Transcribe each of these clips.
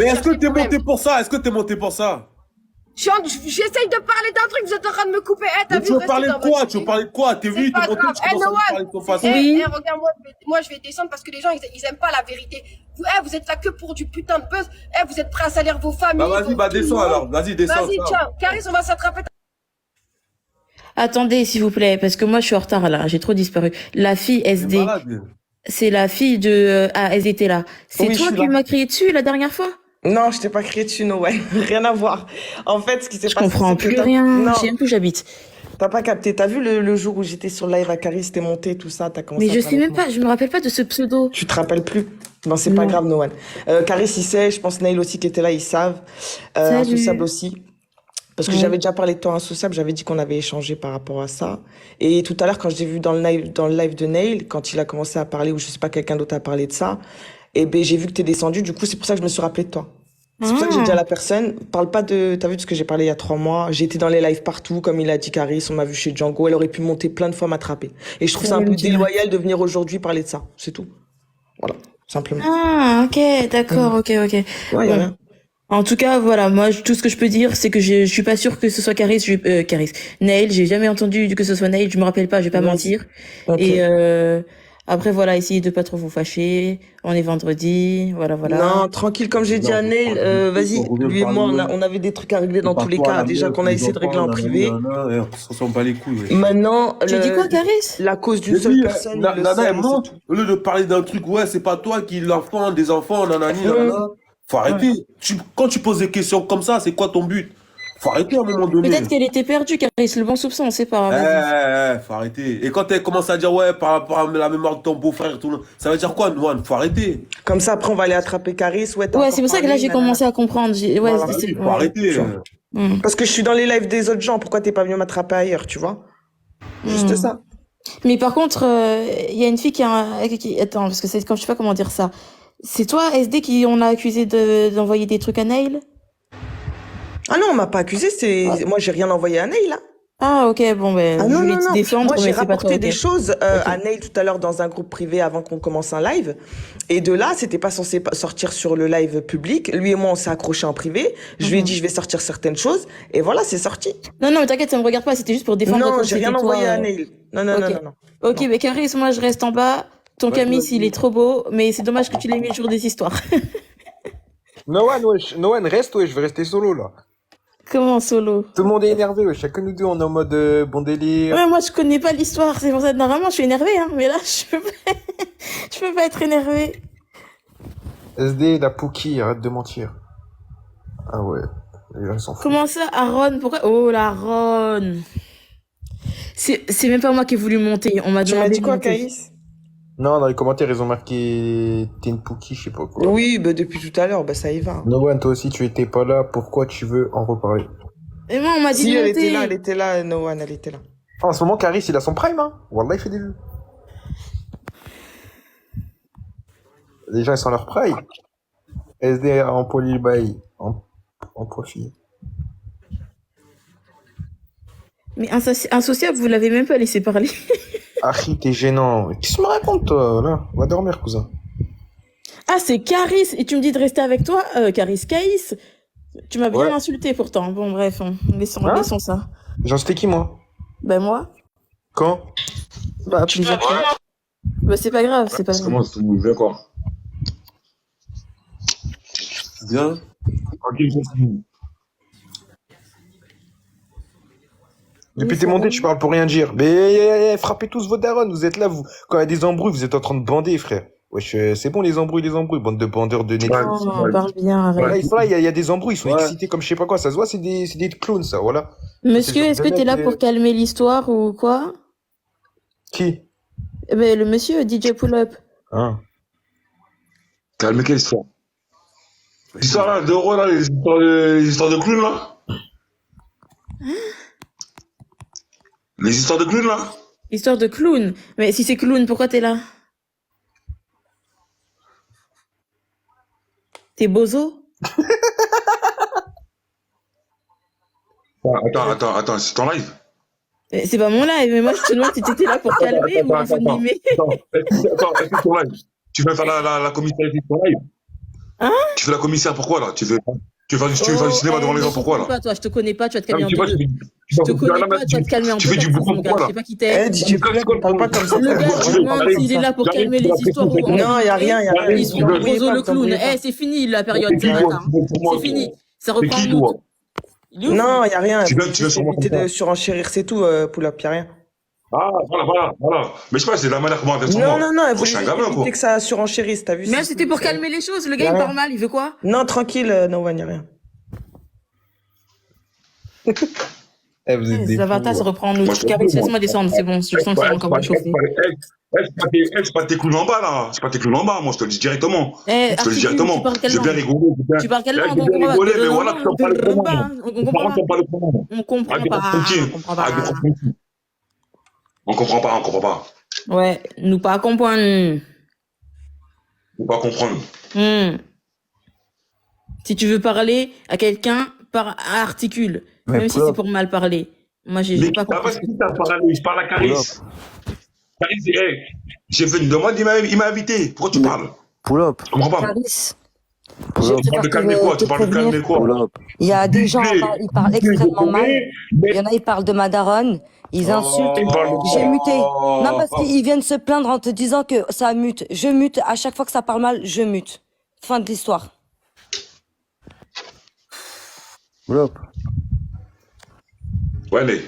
Mais est-ce que cherche les t'es problèmes. monté pour ça? Est-ce que t'es monté pour ça? J'essaye de parler d'un truc, vous êtes en train de me couper. Eh, t'as Mais tu vu, veux restez parler de dans quoi? votre Tu veux vie. parler de quoi? T'es C'est venu, t'es pas monté, grave. tu commences à me parler de ton façon. Eh, regarde, moi, je vais descendre parce que les gens, ils aiment pas la vérité. Vous êtes là que pour du putain de buzz. Vous êtes prêts à salir vos familles. Bah vas-y, bah tout le descends monde. alors. Vas-y, descends. Vas-y, ciao. Caris, on va s'attraper. Attendez, s'il vous plaît, parce que moi, je suis en retard, là. J'ai trop disparu. La fille T'es SD, malade. c'est la fille de... Ah, SD était là. C'est Oui, je toi suis qui là. m'as crié dessus la dernière fois? Non, je t'ai pas crié dessus, no way. Rien à voir. En fait, ce qui s'est Je passé, comprends c'est que plus rien. Non, Je sais même plus où j'habite. t'as pas capté. T'as vu le jour où j'étais sur live à Caris, t'es monté, tout ça, t'as commencé Mais à je parler sais avec même moi. pas, je me rappelle pas de ce pseudo. Tu te rappelles plus? Non, c'est pas Non. grave, Noan. Caris, il sait. Je pense Nail aussi qui était là, ils savent. Insociable Salut. aussi. Parce que Ouais. j'avais déjà parlé de toi, Insociable, j'avais dit qu'on avait échangé par rapport à ça. Et tout à l'heure, quand je l'ai vu dans le live de Nail, quand il a commencé à parler, ou je sais pas, quelqu'un d'autre a parlé de ça, et ben j'ai vu que t'es descendu, du coup, c'est pour ça que je me suis rappelé de toi. C'est pour ça que j'ai dit à la personne, parle pas de, t'as vu de ce que j'ai parlé il y a 3 mois, j'ai été dans les lives partout, comme il a dit Caris, on m'a vu chez Django, elle aurait pu monter plein de fois m'attraper. Et je trouve ça un J'allais peu me dire. déloyal de venir aujourd'hui parler de ça, c'est tout. Voilà, simplement. Ah, ok, d'accord, ok. Ouais, y a Bon. rien. En tout cas, voilà, moi, tout ce que je peux dire, c'est que je suis pas sûre que ce soit Caris, Nail, j'ai jamais entendu que ce soit Nail, je me rappelle pas, je vais pas Vas-y. mentir. Ok. Et après, voilà, essayez de pas trop vous fâcher. On est vendredi, voilà. Non, tranquille, comme j'ai dit à Neil, vas-y, lui et moi, on avait des trucs à régler dans tous les cas, déjà qu'on a essayé de régler en privé. On s'en bat les couilles. Maintenant, Tu dis quoi, Caris? la cause d'une J'ai seule dit, personne, il le Nana, sait, elle c'est monte. tout. Au lieu de parler d'un truc, ouais, c'est pas toi qui l'enfant, des enfants, nanani, nanana. Faut arrêter. Quand tu poses des questions comme ça, c'est quoi ton but? Faut arrêter à un moment donné. Peut-être qu'elle était perdue, Caris, le bon soupçon, on sait pas, vas-y. Faut arrêter. Et quand elle commence à dire, ouais, par rapport à la mémoire de ton beau-frère, tout, ça veut dire quoi, Noan? Faut arrêter. Comme ça, après, on va aller attraper Caris. Ouais, t'as Ouais, encore c'est pour ça que là, parlé, j'ai nanana. commencé à comprendre. Ouais, Voilà. Faut ouais. arrêter. Parce que je suis dans les lives des autres gens, pourquoi t'es pas venu m'attraper ailleurs, tu vois? Juste ça. Mais par contre, il y a une fille Attends, parce que je sais pas comment dire ça. C'est toi, SD, qui on a accusé d'envoyer des trucs à Nail? Ah non, on m'a pas accusé, moi, j'ai rien envoyé à Neil, là. Ah, ok, bon, ben, Ah je non, voulais non, te non. défendre, Moi, j'ai mais c'est pas toi, rapporté ok. des choses à Neil tout à l'heure dans un groupe privé avant qu'on commence un live. Et de là, c'était pas censé sortir sur le live public. Lui et moi, on s'est accrochés en privé. Je lui ai dit, je vais sortir certaines choses. Et voilà, c'est sorti. Non, mais t'inquiète, ça me regarde pas, c'était juste pour défendre Non, comme j'ai rien c'était toi, envoyé à Neil. Non, non, ok. non, non, non. Ok, mais Caris, moi, je reste en bas. Ton Vas-y, Camis, vas-y. il est trop beau, mais c'est dommage que tu l'aies mis le jour des histoires. Noan, wesh. Noan, reste, wesh, je vais rester solo, là. Comment, solo? Tout le monde est énervé, wesh. Chacun nous deux, on est en mode bon délire. Ouais, moi, je connais pas l'histoire, c'est pour ça que normalement, je suis énervée, hein, mais là, je peux pas être énervée. SD, la Pookie, arrête de mentir. Ah ouais, les gens ils s'en foutent. Comment ça, Aaron? Pourquoi? Oh, la Ron. C'est même pas moi qui ai voulu monter, on m'a Tu m'as demandé dit de quoi, monter. Caïs? Non, dans les commentaires, ils ont marqué t'es une Pookie, je sais pas quoi. Oui, bah, depuis tout à l'heure, bah, ça y va. Noan, toi aussi, tu étais pas là. Pourquoi tu veux en reparler? Et moi, on m'a dit Si, de elle monter. était là, Noan, elle était là. En ce moment, Caris, il a son prime, hein. Wallah, il fait des vues. Les gens, ils sont à leur prime. SD en polybail, en profit. Mais insociable, vous l'avez même pas laissé parler. Archi, t'es gênant. Qu'est-ce que tu me racontes, toi, là? Va dormir, cousin. Ah, c'est Caris, et tu me dis de rester avec toi? Caïs. Tu m'as bien Ouais. insulté pourtant. Bon, bref, laissons Hein? ça. J'en c'était qui, moi? Ben, moi? Quand? Bah, plusieurs fois. Bah, c'est pas grave, c'est pas grave. Comment ça vous fait quoi? Bien. Depuis t'es monté, tu parles pour rien dire. Mais frappez tous vos darons, vous êtes là, vous. Quand il y a des embrouilles, vous êtes en train de bander, frère. Wesh, c'est bon les embrouilles, bande de bandeurs de Netflix. Oh, on parle bien, arrête. Voilà, ils sont là, il y a des embrouilles, ils sont Ouais. excités comme je sais pas quoi. Ça se voit, c'est des clones, ça, voilà. Monsieur, c'est est-ce le que t'es là mec, pour calmer l'histoire ou quoi? Qui? Eh ben, le monsieur, DJ Pull-Up. Hein? Calme quelle histoire? L'histoire là, d'euros là, les histoires de clowns là? Les histoires de clowns là? Histoire de clown. Mais si c'est clown, pourquoi t'es là? T'es bozo? Attends, c'est ton live? C'est pas mon live, mais moi je te demande si t'étais là pour calmer ou pour animer. Attends, est-ce que c'est ton live? Tu veux faire la commissaire de ton live? Hein? Tu fais la commissaire, pourquoi là? Tu veux faire du cinéma devant les gens, pourquoi là? Je te connais pas, tu vas te Non, calmer mais en tu vois, deux. Je te connais pas, tu vas te calmer en tu deux. fais du boucan, Mon gars, pourquoi je là? sais pas qui t'es. Eh, DJ Poulet, ne parle pas comme ça. Le gars, je demande s'il est là pour calmer les histoires. Non, y a rien, y a rien. Ils sont Bozo le clown. Eh, c'est fini la période. C'est qui, Arrête, toi? hein. C'est fini. Ça C'est reprend qui, en toi? août. Il est où? Non, y a rien. Tu viens Juste sur moi éviter comme ça. de surenchérir, c'est tout, Pull-up, y a rien. Ah, voilà. Mais je sais pas, c'est la manière comment elle fait sur Non, moi. non, elle Je suis voulait un gamin, quoi. éviter que ça surenchérisse, t'as vu? Mais c'est- c'était pour calmer les choses. Le Y gars, a il rien. parle mal. Il veut quoi? Non, tranquille, Novan, y a rien. Eh, vous êtes des Zavata se fous. reprend en Moi, août. je t'en Carix, fous, moi. laisse-moi descendre. C'est bon. Je sens que c'est encore pas chauffé. C'est pas tes clowns en bas, là. C'est pas tes clowns en bas, moi, je te le dis directement. Eh, Je te le dis Articule, directement. tu parles quelle J'ai bien langue? rigolé. Tu parles quelle J'ai langue? bien On comprend rigolé, pas. mais voilà, tu peux parler comment? On comprend Par pas. contre, on parle comment? On comprend Avec des pas. tranquilles. On comprend Avec des pas. tranquilles. On comprend pas. Ouais, nous pas comprendre. Faut pas comprendre. Si tu veux parler à quelqu'un, articule. Mais Même si Pull-up. c'est pour mal parler. Moi, j'ai Mais pas t'as compris. pas dit t'as parlé, je parle à Caris. Caris, j'ai fait une demande, il m'a invité. Pourquoi tu parles? Pull-up. Je comprends pas. Caris, Tu parles de calmer quoi? Tu parles de calmer quoi? Pull-up. Il y a des gens, ils parlent extrêmement mal. Il y en a, ils parlent de ma daronne. Ils insultent. J'ai muté. Non, parce qu'ils viennent se plaindre en te disant que ça mute. Je mute. À chaque fois que ça parle mal, je mute. Fin de l'histoire. Pull-up. Ouais, mais.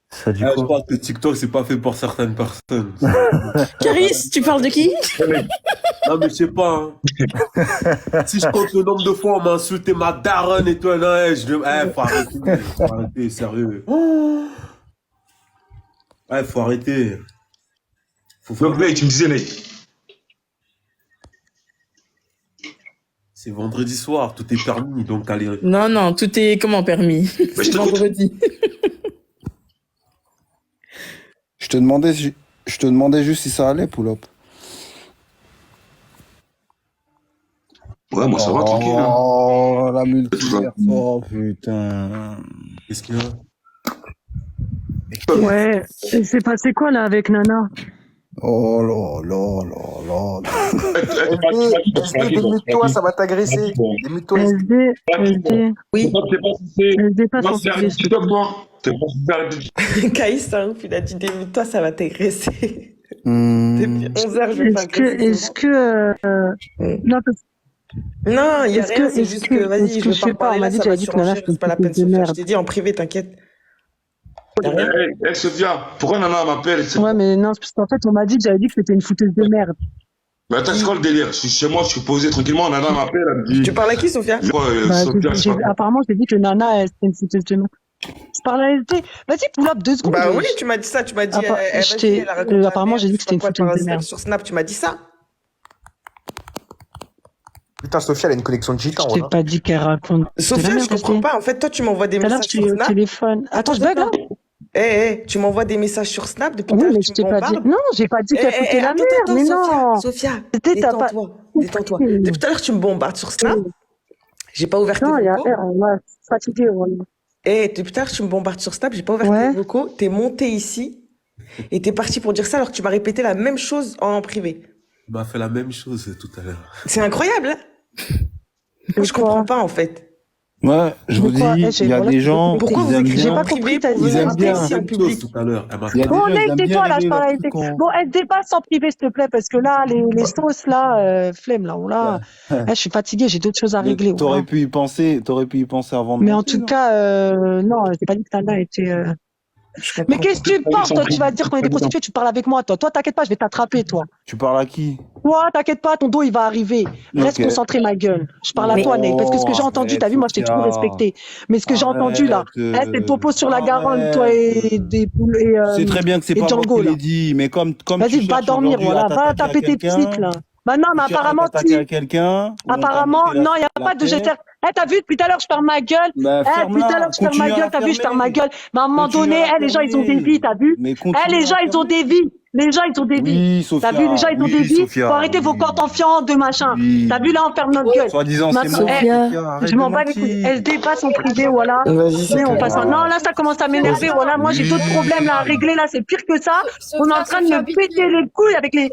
Ça dit Je quoi? pense que TikTok, c'est pas fait pour certaines personnes. Caris, tu parles de qui? Non, mais je sais pas. Hein. Si je compte le nombre de fois on m'a insulté ma daronne et toi, non, faut arrêter, sérieux. Ouais, faut arrêter. Donc, Ney, tu me disais, Ney. C'est vendredi soir, tout est permis, donc allez. Non, tout est comment permis? Mais je C'est t'écoute. vendredi. Je te demandais juste si ça allait, Pull-up. Ouais, moi, ça va, tranquille. Hein. Oh, la multivers. Oh, putain. Qu'est-ce qu'il y a? Ouais, et c'est passé quoi là avec Nana? Oh là là là là. Démute-toi, ça va t'agresser. Démute-toi. SD, Oui. SD pas Non, son c'est un petit top, toi. T'es pas super. Caïs, c'est un ouf, il a dit démute-toi, ça va t'agresser. Hmm. Depuis 11h, je vais pas Est-ce que, non, parce Non, il y a Est-ce rien, que- c'est est-ce juste que- que vas-y, est-ce je que veux je pas sais en pas, parler on m'a là, dit, ça j'avais va dit que Nana, surenchérir, c'est pas la c'était peine, une Sophia. merde. Je t'ai dit en privé, t'inquiète. Y a rien. Sophia, pourquoi Nana m'appelle? Ouais, mais non, c'est parce qu'en fait, on m'a dit, j'avais dit que c'était une fouteuse de merde. Mais attends, c'est quoi le délire? Je suis chez moi, je suis posé tranquillement, Nana m'appelle, elle me dit. Tu parles à qui, Sophia? Quoi, Bah, Sophia, c'est pas- apparemment, j'ai dit que Nana, c'était une fouteuse de merde. Je parle à SD. Vas-y, pull up 2 secondes. Bah wesh. oui, tu m'as dit ça, tu m'as dit, Appa- vas-y, je t'ai- elle a raconté la apparemment, merde, j'ai dit je que sais pas c'était une quoi, fouteuse de par- merde. sur Snap, tu m'as dit ça. Putain, Sophia, elle a une connexion de gitan, Je t'ai voilà. pas dit qu'elle raconte. Sophia, la je comprends merde, pas. En fait, toi, tu m'envoies des Tout à l'heure, messages je suis sur au Snap. téléphone. Attends, je bug là? Tu m'envoies des messages sur Snap depuis tout à Oui, l'heure, mais tu je t'ai me pas dit. bombardes. Non, j'ai pas dit qu'elle foutait la merde, mais non. Sophia, C'était t'as pas. détends-toi, détends-toi. Depuis tout à l'heure, tu me bombardes sur Snap. J'ai pas ouvert tes Non, il y a vocaux. on va fatigué. Depuis tout à l'heure, tu me bombardes sur Snap, j'ai pas ouvert Ouais. tes vocaux. T'es monté ici et t'es parti pour dire ça alors que tu m'as répété la même chose en privé. Il m'a fait la même chose tout à l'heure. C'est incroyable, hein. Moi, je comprends pas, en fait. Ouais, je vous dis, Pourquoi il y a des gens, Pourquoi ils vous aiment écrivez J'ai bien. pas en privé compris, t'as pour dit. Ils venir aiment appeler bien. ici en Même chose public? tout à l'heure. Elle m'a Il y a des Bon, gens, ils laisse aiment tais-toi bien là, je régler parle leurs avec trucs tes. en... Bon, elle dépasse en privé, s'il te plaît, parce que là, les sauces là, flemme là, je suis fatiguée, j'ai d'autres choses à Mais régler. T'aurais pu y penser avant de Mais en monter, tout non? cas, non, j'ai pas dit que Nana était. Mais qu'est-ce que tu penses, toi? Tu vas dire qu'on est des prostituées, tu parles avec moi, toi. Toi, t'inquiète pas, je vais t'attraper, toi. Tu parles à qui? Toi, t'inquiète pas, ton dos, il va arriver. Reste Ok. concentré, ma gueule. Je parle à Mais- toi, Ney, parce que ce que j'ai entendu, t'as vu, moi, je t'ai toujours respecté. Mais ce que j'ai entendu, là, c'est topo sur la Garonne, toi, et des poules, et, C'est très bien que c'est et pas moi Django, qui là. l'ai dit, mais comme Vas-y, tu va cherches dormir, aujourd'hui voilà. à Va t'attaquer à taper tes quelqu'un, petites, là. Bah non, mais tu cherches à apparemment, t'attaquer à quelqu'un, ou on t'a apparemment, monté non, il n'y a la pas de je tête, t'as vu, depuis tout à l'heure, je ferme ma gueule. bah, Depuis tout à ferme-la, l'heure, je ferme ma continue à gueule, la t'as vu, je ferme ma fermer. gueule. Mais à un moment Continue donné, à la les gens, ils ont des fermer. vies, t'as vu? Mais continue Les à gens, la ils ont fermer. des vies. Les gens, ils ont des vies. Oui, Sophia. T'as vu, les gens, ils ont oui, des vies. Sophia, Faut arrêter vos oui. corps confiants de machin. Oui. T'as vu, là, on ferme notre gueule. Soi-disant, c'est Maintenant, moi. Sophia, Sophia, arrête je de m'en bats les couilles. mentir. Elle dépasse en privé, voilà. Vas-y, Mais on c'est passe en... Non, là, ça commence à m'énerver, voilà. Moi, j'ai d'autres problèmes là à régler, là. C'est pire que ça. On est en train de me péter les couilles avec les...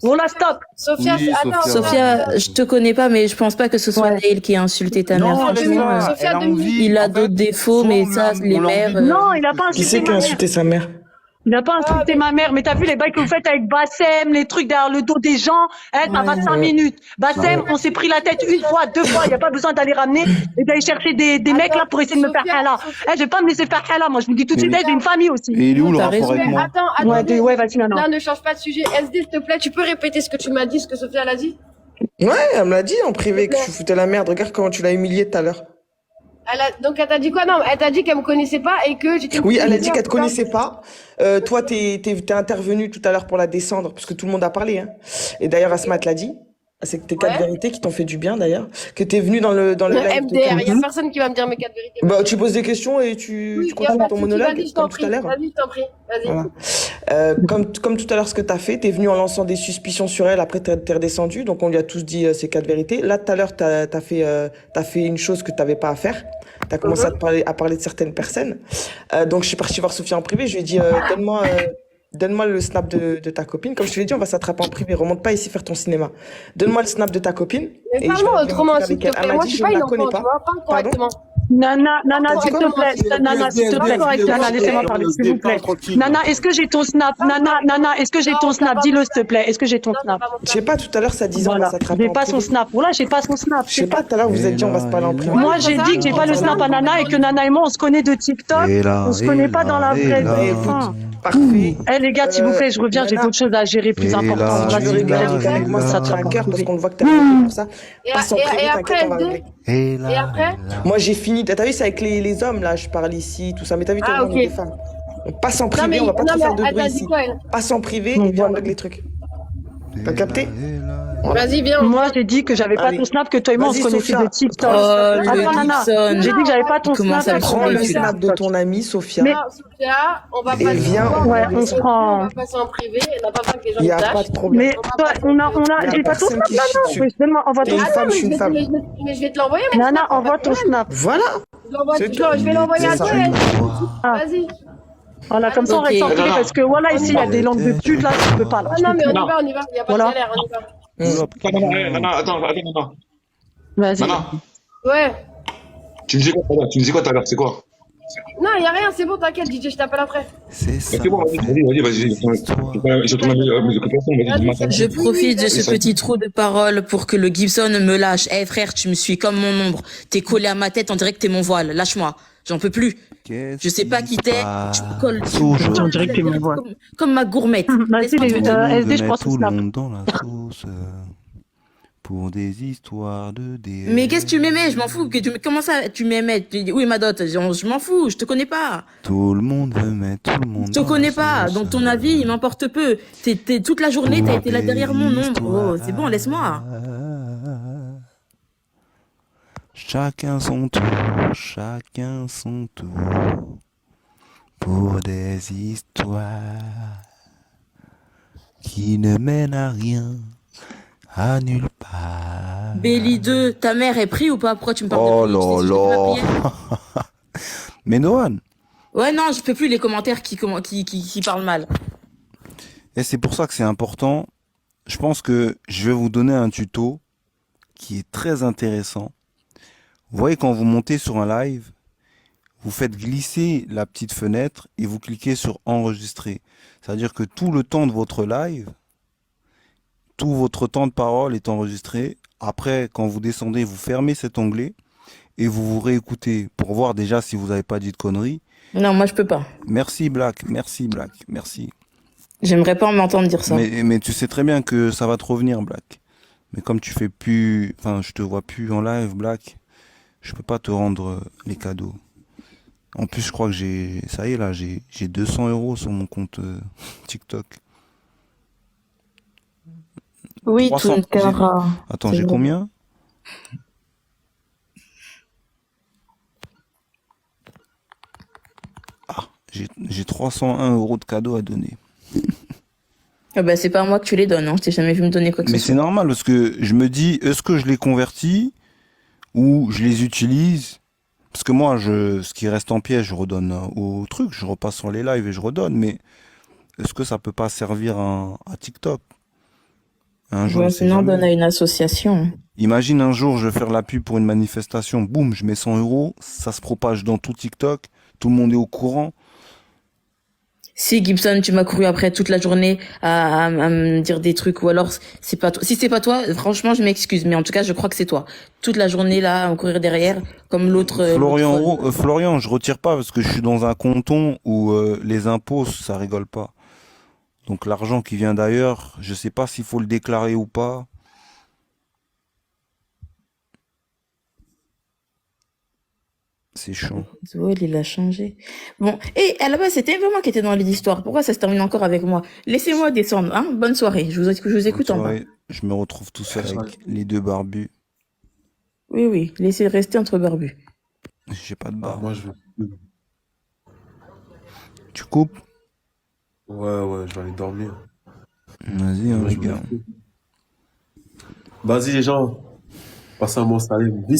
Voilà, stop. Sophia, Oui, attends, Sophia. Sophia, je te connais pas, mais je pense pas que ce soit Ouais. Naël qui a insulté ta mère. Non, Franchement, laisse-la. Sophia, Elle a 2 minutes. envie. il a En fait, d'autres défauts, mais ça, les on a mères. envie de- Non, il a pas Qui insulté c'est qui a ma mère. insulté sa mère? Il a pas insulté ma mère, mais t'as vu les bails que vous faites avec Bassem, les trucs derrière le dos des gens, ça va 5 minutes. Bassem, on s'est pris la tête 1 fois, 2 fois, il n'y a pas besoin d'aller ramener et d'aller chercher des mecs là pour essayer de me faire Sophia, là. Sophia. Je vais pas me laisser faire là, moi je vous le dis tout de suite, Mais- j'ai une famille aussi. Et il est où le T'as rapport raison. avec moi? Attends, Ouais, vas-y, non. Là, ne change pas de sujet. SD, s'il te plaît, tu peux répéter ce que tu m'as dit, ce que Sophia l'a dit? Ouais, elle me l'a dit en privé que tu foutais la merde. Regarde comment tu l'as humiliée tout à l'heure. Donc, elle t'a dit quoi? Non, elle t'a dit qu'elle me connaissait pas et que j'étais. Oui, elle a dit qu'elle te connaissait pas. Toi, t'es intervenu tout à l'heure pour la descendre, parce que tout le monde a parlé. Hein. Et d'ailleurs, Asma te l'a dit. C'est tes 4 Ouais. vérités qui t'ont fait du bien d'ailleurs. Que t'es venu dans le live de MDR, il y a Camille. personne qui va me dire mes 4 vérités. Bah, tu poses des questions et tu Oui, y a continues pas de ton souci, monologue, vas-y, je t'en comme tout prie. à l'heure. Vas-y, je t'en prie. Vas-y. Voilà. Comme tout à l'heure, ce que tu as fait, tu es venu en lançant des suspicions sur elle, après tu es redescendu, donc on lui a tous dit ces 4 vérités. Là, tout à l'heure, tu as fait une chose que tu n'avais pas à faire. Tu as commencé à parler de certaines personnes. Donc je suis parti voir Sophia en privé, je lui ai dit donne-moi le snap de ta copine. Comme je te l'ai dit, on va s'attraper en privé, remonte pas ici faire ton cinéma. Donne-moi le snap de ta copine. Mais et je vais parle-moi régler mon autrement, truc s'il avec te elle. Elle plaît. m'a Moi, dit je je suis pas ne une la connais enfant, pas. tu vois. Parle Pardon. correctement. Nana, T'as dit quoi? Nana, s'il te plaît. Nana, laissez-moi parler, s'il vous plaît. Nana, est-ce que j'ai ton snap? Nana, est-ce que j'ai ton snap? Dis-le, s'il te plaît. Est-ce que j'ai ton Non, t'as snap? pas mon Je sais pas, tout à l'heure, ça disait on va Voilà. s'attraper J'ai en pas son privé. snap. Voilà, j'ai pas son snap. Je sais pas, tout à l'heure, vous avez dit on va se parler en privé. Moi, j'ai dit que j'ai pas le snap à Nana et que Nana et moi, on se connaît de TikTok. On se connaît pas dans la vraie vie. Enfin. Parfait. Eh les gars, s'il vous plaît, je reviens, j'ai Nana. d'autres choses à gérer plus importantes. Si Là, tu veux c'est régler vrai, avec avec moi, moi, ça ça tient tient à cœur parce privé. qu'on le voit que t'as fait pour ça. Et, Passe en et, privé, et après, t'inquiète, on va SD, régler. et après, Moi, j'ai fini. T'as vu, c'est avec les hommes, là, je parle ici, tout ça. Mais t'as vu, toi, Ah, on est ok. des femmes. On passe en non, privé, mais, on va pas non, trop mais faire de elle bruit t'a dit ici. quoi, elle? Passe en privé Donc, et viens, on voilà. règle les trucs. T'as capté? Vas-y, viens. Moi, j'ai dit que j'avais pas Allez. ton snap, que toi et moi, on se Vas-y, connaissait Sophia. de TikTok. Oh, le Attends, Nana. Gibson. J'ai dit que j'avais pas ton Il commence snap. à me Prends saouler, le celui-là. snap de ton amie, Sophia. Mais- Non, Sophia, on va Et passer viens, on on Ouais, va on se prend. va passer en privé, elle n'a pas besoin que les gens Il y le a sachent. pas de problème. Mais toi, Y a j'ai pas ton personne snap, qui chie Nana. dessus. Oui, donne-moi, envoie T'es ton une snap. femme, je suis une femme. Mais je vais te l'envoyer, mon Nana, snap, pas envoie de ton problème. snap. Voilà. C'est tout. Je vais l'envoyer à C'est toi, ça. elle. Ah. Vas-y. Voilà, comme ça, on Ok. reste en privé, parce que voilà, ici, il y a des langues de pute, là, je peux pas, là. Ah Je non, peux mais plus. on y va, il n'y a pas Voilà. de galère, on y va. Attends, Nana. Vas-y. Nana, Ouais. tu me disais quoi tout à l'heure? Tu me disais quoi tout à l'heure? C'est quoi? Non, il n'y a rien, c'est bon, t'inquiète, DJ, je t'appelle après. C'est bon, vas-y. J'ai ton avis, mes occupations, vas-y, dis-moi ça. Je profite de ce petit trou de parole pour que le Gibson me lâche. Eh frère, tu me suis comme mon ombre. T'es collé à ma tête, on dirait que t'es mon voile. Lâche-moi. J'en peux plus. Je sais pas qui t'es. Tu me colles. On dirait que t'es mon voile. Comme ma gourmette. Vas-y, Laisse-moi les SD, je prends son tout le snap. monde dans la sauce pour des histoires de DS. Mais qu'est-ce que tu m'aimais? Je m'en fous. Comment ça, tu m'aimais? Oui, ma dot. Je m'en fous. Je te connais pas. Tout le monde veut mettre tout le monde. Je te connais pas. Donc ton avis, il m'importe peu. Toute la journée, t'as été là derrière mon ombre. Oh, c'est bon, laisse-moi. Chacun son tour, chacun son tour pour des histoires qui ne mènent à rien, à nulle part. Belly 2, ta mère est pris ou pas? Pourquoi tu me parles Oh de prix? Tu sais là si je là. peux pas payer? Mais Noan, Ouais, non, je peux plus les commentaires qui parlent mal. et c'est pour ça que c'est important. Je pense que je vais vous donner un tuto qui est très intéressant. Vous voyez, quand vous montez sur un live, vous faites glisser la petite fenêtre et vous cliquez sur enregistrer. C'est-à-dire que tout le temps de votre live, tout votre temps de parole est enregistré. Après, quand vous descendez, vous fermez cet onglet et vous vous réécoutez pour voir déjà si vous n'avez pas dit de conneries. Non, moi je peux pas. Merci Black, merci. J'aimerais pas m'entendre dire ça. Mais tu sais très bien que ça va te revenir, Black. Mais comme tu fais plus, enfin, je te vois plus en live, Black, je peux pas te rendre les cadeaux. En plus, je crois que ça y est là, j'ai 200 € sur mon compte TikTok. Oui, 300, Tunkara. Attends, C'est j'ai vrai. combien? Ah, j'ai 301 € de cadeaux à donner. Ah bah, c'est pas à moi que tu les donnes, hein. Je t'ai jamais vu me donner quoi que Mais ce c'est soit. normal parce que je me dis, est-ce que je les convertis ou je les utilise? Parce que moi, ce qui reste en pièce, je redonne au truc, je repasse sur les lives et je redonne. Mais est-ce que ça peut pas servir à TikTok? Un jour, Ouais, on sait sinon, on jamais. donne à une association. Imagine un jour, je vais faire la pub pour une manifestation, boum, je mets 100 euros, ça se propage dans tout TikTok, tout le monde est au courant. Si Gibson, tu m'as couru après toute la journée à me dire des trucs, ou alors c'est pas toi. Si c'est pas toi, franchement, je m'excuse, mais en tout cas, je crois que c'est toi. Toute la journée là, à me courir derrière, comme l'autre. Florian, je retire pas parce que je suis dans un canton où les impôts, ça rigole pas. Donc l'argent qui vient d'ailleurs, je sais pas s'il faut le déclarer ou pas. C'est chaud. Zol, il a changé. Bon, et à la base, c'était pas moi qui étais dans l'histoire. Pourquoi ça se termine encore avec moi? Laissez-moi descendre, hein. Bonne soirée. Je vous écoute en bas. Ouais, je me retrouve tout seul avec les deux barbus. Oui, oui. Laissez rester entre barbus. J'ai pas de Ah, barbe. moi, je vais. Tu coupes? Ouais, je vais aller dormir. Vas-y, hein, Moi, les je vais- gars. Vas-y, les gens. Passez un bon salut. Bis.